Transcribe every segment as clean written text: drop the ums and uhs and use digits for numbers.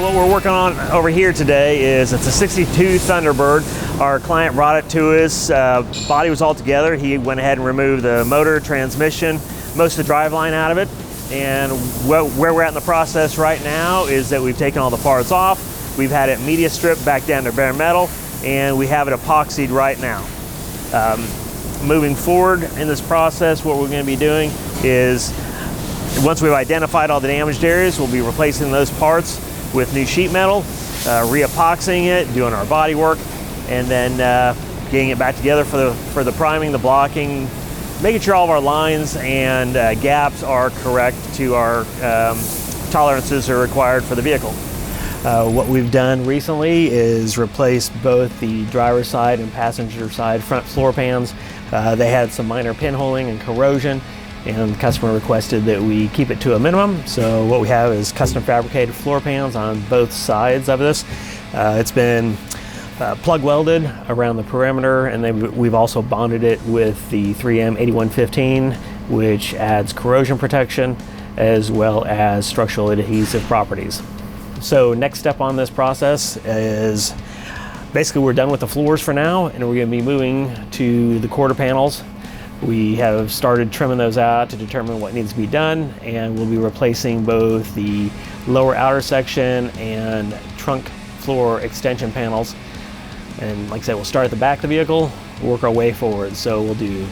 what we're working on over here today is it's a 62 Thunderbird. Our client brought it to us. Body was all together. He went ahead and removed the motor, transmission, most of the driveline out of it. And where we're at in the process right now is that we've taken all the parts off. We've had it media stripped back down to bare metal, and we have it epoxied right now. Moving forward in this process, what we're going to be doing is, once we've identified all the damaged areas, we'll be replacing those parts with new sheet metal, re-epoxying it, doing our body work, and then getting it back together for the priming, the blocking, making sure all of our lines and gaps are correct to our tolerances are required for the vehicle. What we've done recently is replace both the driver's side and passenger side front floor pans. They had some minor pinholing and corrosion, and the customer requested that we keep it to a minimum. So what we have is custom fabricated floor pans on both sides of this. It's been plug welded around the perimeter, and then we've also bonded it with the 3M 8115, which adds corrosion protection as well as structural adhesive properties. So next step on this process is basically we're done with the floors for now, and we're going to be moving to the quarter panels. We have started trimming those out to determine what needs to be done, and we'll be replacing both the lower outer section and trunk floor extension panels. And like I said, we'll start at the back of the vehicle, work our way forward. So we'll do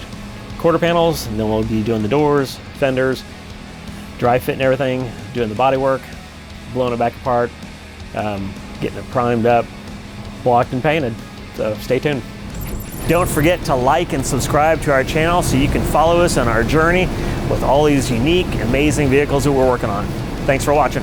quarter panels, and then we'll be doing the doors, fenders, dry fitting everything, doing the body work, blowing it back apart, getting it primed up, blocked and painted. So stay tuned. Don't forget to like and subscribe to our channel so you can follow us on our journey with all these unique, amazing vehicles that we're working on. Thanks for watching.